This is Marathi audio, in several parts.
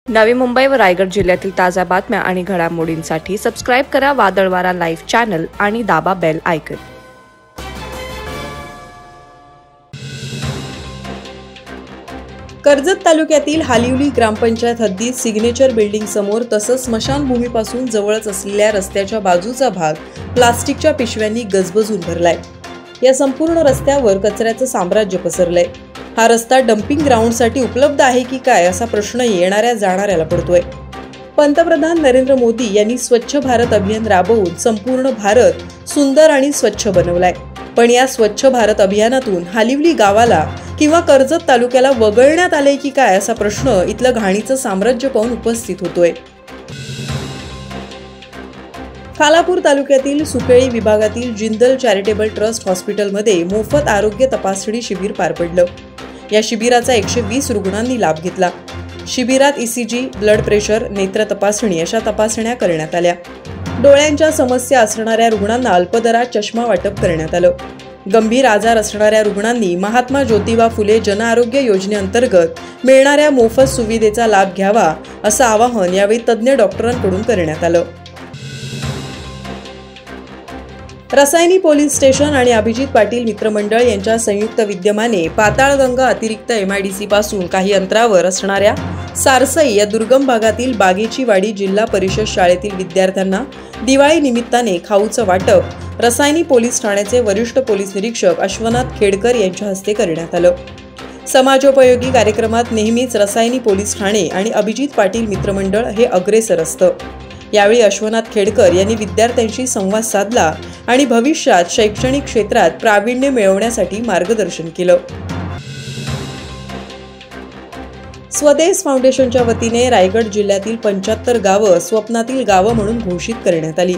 नवी मुंबई व रायगड जिल्ह्यातील ताज्या बातम्या आणि घडामोडींसाठी सबस्क्राईब करा वादळवारा लाईव्ह चॅनल आणि दाबा बेल आयकॉन। कर्जत तालुक्यातील हालिवली ग्रामपंचायत हद्दीत सिग्नेचर बिल्डिंग समोर तसंच स्मशानभूमीपासून जवळच असलेल्या रस्त्याच्या बाजूचा भाग प्लास्टिकच्या पिशव्यांनी गजबजून भरलाय। या संपूर्ण रस्त्यावर कचऱ्याचं साम्राज्य पसरलंय। हा रस्ता डम्पिंग ग्राउंडसाठी उपलब्ध आहे की काय असा प्रश्न येणाऱ्या जाणाऱ्याला पडतोय। पंतप्रधान नरेंद्र मोदी यांनी स्वच्छ भारत अभियान राबवून संपूर्ण भारत सुंदर आणि स्वच्छ बनवलाय। पण या स्वच्छ भारत अभियानातून हालिवली गावाला किंवा कर्जत तालुक्याला वगळण्यात आले की काय असा प्रश्न इथलं घाणीचं साम्राज्य पाहून उपस्थित होतोय। खालापूर तालुक्यातील सुकळी विभागातील जिंदल चॅरिटेबल ट्रस्ट हॉस्पिटलमध्ये मोफत आरोग्य तपासणी शिबिर पार पडलं। या शिबिराचा 120 रुग्णांनी लाभ घेतला। शिबिरात ECG, ब्लड प्रेशर, नेत्र तपासणी अशा तपासण्या करण्यात आल्या। डोळ्यांच्या समस्या असणाऱ्या रुग्णांना अल्पदरात चष्मा वाटप करण्यात आलं। गंभीर आजार असणाऱ्या रुग्णांनी महात्मा ज्योतिबा फुले जन आरोग्य योजनेअंतर्गत मिळणाऱ्या मोफत सुविधेचा लाभ घ्यावा असं आवाहन यावेळी तज्ज्ञ डॉक्टरांकडून करण्यात आलं। रसायनी पोलीस स्टेशन आणि अभिजित पाटील मित्रमंडळ यांच्या संयुक्त विद्यमाने पाताळगंगा अतिरिक्त MIDC पासून काही अंतरावर असणाऱ्या सारसई या दुर्गम भागातील बागेची वाडी जिल्हा परिषद शाळेतील विद्यार्थ्यांना दिवाळी निमित्ताने खाऊचं वाटप रसायनी पोलीस ठाण्याचे वरिष्ठ पोलीस निरीक्षक अश्वनाथ खेडकर यांच्या हस्ते करण्यात आलं। समाजोपयोगी कार्यक्रमात नेहमीच रसायनी पोलीस ठाणे आणि अभिजित पाटील मित्रमंडळ हे अग्रेसर असतं। यावेळी अश्वनाथ खेडकर यांनी विद्यार्थ्यांशी संवाद साधला आणि भविष्यात शैक्षणिक क्षेत्रात प्रावीण्य मिळवण्यासाठी मार्गदर्शन केलं। स्वदेश फाउंडेशनच्या वतीने रायगड जिल्ह्यातील 75 गावं स्वप्नातील गावं म्हणून घोषित करण्यात आली।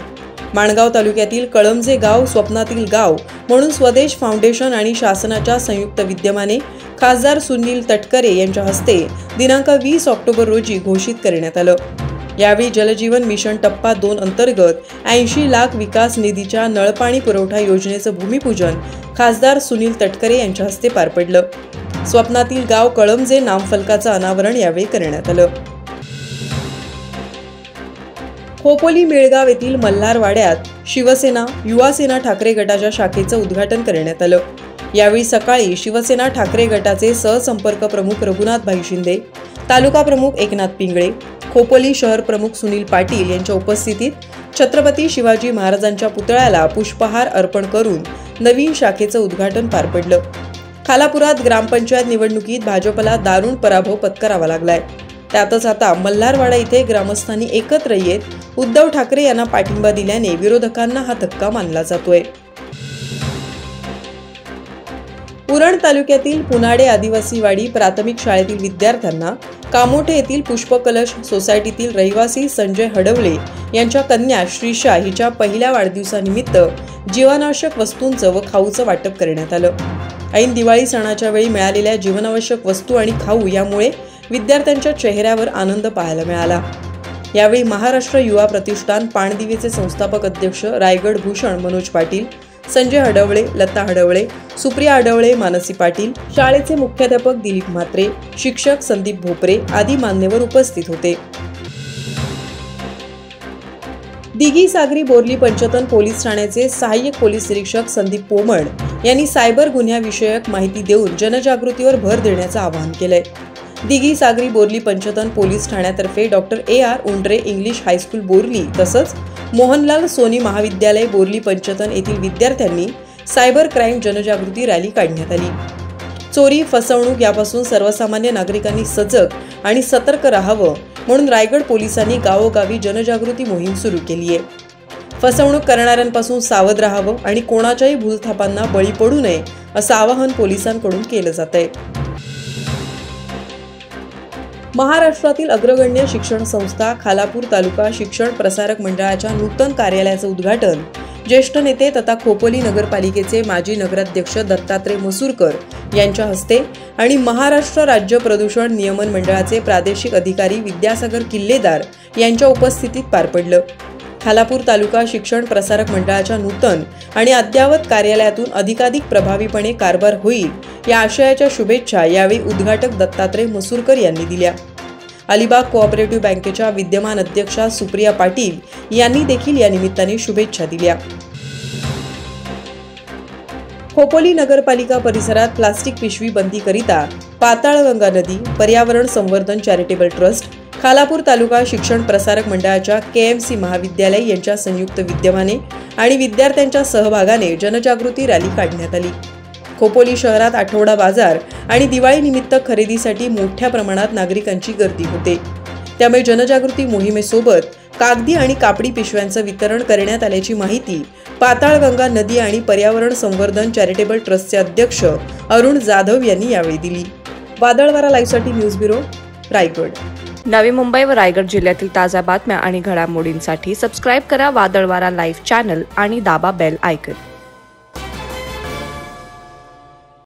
माणगाव तालुक्यातील कळमजे गाव स्वप्नातील गाव म्हणून स्वदेश फाउंडेशन आणि शासनाच्या संयुक्त विद्यमाने खासदार सुनील तटकरे यांच्या हस्ते दिनांक 20 ऑक्टोबर रोजी घोषित करण्यात आलं। यावेळी जलजीवन मिशन टप्पा 2 अंतर्गत 80 लाख विकास निधीच्या नळपाणी पुरवठा योजनेचं भूमिपूजन खासदार सुनील तटकरे यांच्या हस्ते पार पडलं। स्वप्नातील गाव कळमजे नामफलकाचं अनावरण यावेळी करण्यात आलं। खोपोली मेळगाव येथील मल्हारवाड्यात शिवसेना युवासेना ठाकरे गटाच्या शाखेचं उद्घाटन करण्यात आलं। यावेळी सकाळी शिवसेना ठाकरे गटाचे सहसंपर्क प्रमुख रघुनाथभाई शिंदे, तालुका प्रमुख एकनाथ पिंगळे, खोपोली शहर प्रमुख सुनील पाटील यांच्या उपस्थितीत छत्रपती शिवाजी महाराजांच्या पुतळ्याला पुष्पहार अर्पण करून नवीन शाखेचं उद्घाटन पार पडलं। खालापुरात ग्रामपंचायत निवडणुकीत भाजपला दारुण पराभव पत्करावा लागलाय। त्यातच आता मल्हारवाडा इथे ग्रामस्थांनी एकत्र येत उद्धव ठाकरे यांना पाठिंबा दिल्याने विरोधकांना हा धक्का मानला जातोय। उरण तालुक्यातील पुनाडे आदिवासीवाडी प्राथमिक शाळेतील विद्यार्थ्यांना कामोठे येथील पुष्पकलश सोसायटीतील रहिवासी संजय हडवळे यांच्या कन्या श्रीषा हिच्या पहिल्या वाढदिवसानिमित्त जीवनावश्यक वस्तूंचं व खाऊचं वाटप करण्यात आलं। ऐन दिवाळी सणाच्या वेळी मिळालेल्या जीवनावश्यक वस्तू आणि खाऊ यामुळे विद्यार्थ्यांच्या चेहऱ्यावर आनंद पाहायला मिळाला। यावेळी महाराष्ट्र युवा प्रतिष्ठान पाणदिवेचे संस्थापक अध्यक्ष रायगड भूषण मनोज पाटील, संजय हडवळे, लता हडवळे, सुप्रिया हडवळे, मानसी पाटील, शाळेचे मुख्याध्यापक दिलीप म्हात्रे, शिक्षक संदीप भोपरे आदी मान्यवर उपस्थित होते। दिघी सागरी बोर्ली पंचतन पोलीस ठाण्याचे सहाय्यक पोलीस निरीक्षक संदीप पोमण यांनी सायबर गुन्ह्याविषयक माहिती देऊन जनजागृतीवर भर देण्याचं आवाहन केलंय। दिघी सागरी बोर्ली पंचतन पोलीस ठाण्यातर्फे doctor AR Undre English high school Borli तसंच मोहनलाल सोनी महाविद्यालय बोर्ली पंचतन येथील विद्यार्थ्यांनी सायबर क्राईम जनजागृती रॅली काढण्यात आली। चोरी फसवणूक यापासून सर्वसामान्य नागरिकांनी सजग आणि सतर्क राहावं म्हणून रायगड पोलिसांनी गावोगावी जनजागृती मोहीम सुरू केली आहे। फसवणूक करणाऱ्यांपासून सावध राहावं आणि कोणाच्याही भूलथापांना बळी पडू नये असं आवाहन पोलिसांकडून केलं जातंय। महाराष्ट्रातील अग्रगण्य शिक्षण संस्था खालापूर तालुका शिक्षण प्रसारक मंडळाच्या नूतन कार्यालयाचं उद्घाटन ज्येष्ठ नेते तथा खोपोली नगरपालिकेचे माजी नगराध्यक्ष दत्तात्रय मसूरकर यांच्या हस्ते आणि महाराष्ट्र राज्य प्रदूषण नियमन मंडळाचे प्रादेशिक अधिकारी विद्यासागर किल्लेदार यांच्या उपस्थितीत पार पडलं। खालापूर तालुका शिक्षण प्रसारक मंडळाच्या नूतन आणि अद्ययावत कार्यालयातून अधिकाधिक प्रभावीपणे कारभार होईल या आशयाच्या शुभेच्छा यावेळी उद्घाटक दत्तात्रय मसूरकर यांनी दिल्या। अलिबाग कोऑपरेटिव्ह बँकेच्या विद्यमान अध्यक्षा सुप्रिया पाटील यांनी देखील या निमित्ताने शुभेच्छा दिल्या। खोपोली नगरपालिका परिसरात प्लास्टिक पिशवी बंदीकरिता पाताळगंगा नदी पर्यावरण संवर्धन चॅरिटेबल ट्रस्ट, खालापूर तालुका शिक्षण प्रसारक मंडळाच्या KMC महाविद्यालय यांच्या संयुक्त विद्यमाने आणि विद्यार्थ्यांच्या सहभागाने जनजागृती रॅली काढण्यात आली। खोपोली शहरात आठवडा बाजार आणि दिवाळी निमित्त खरेदीसाठी मोठ्या प्रमाणात नागरिकांची गर्दी होते। त्यामुळे जनजागृती मोहिमेसोबत कागदी आणि कापडी पिशव्यांचं वितरण करण्यात आल्याची माहिती पाताळगंगा नदी आणि पर्यावरण संवर्धन चॅरिटेबल ट्रस्टचे अध्यक्ष अरुण जाधव यांनी यावेळी दिली। वादळवारा लाईव्हसाठी न्यूज ब्युरो, रायगड। नवी मुंबई व रायगड जिल्ह्यातील ताज्या बातम्या आणि घडामोडींसाठी सबस्क्राईब करा वादळवारा लाईव्ह चॅनल आणि दाबा बेल आयकॉन।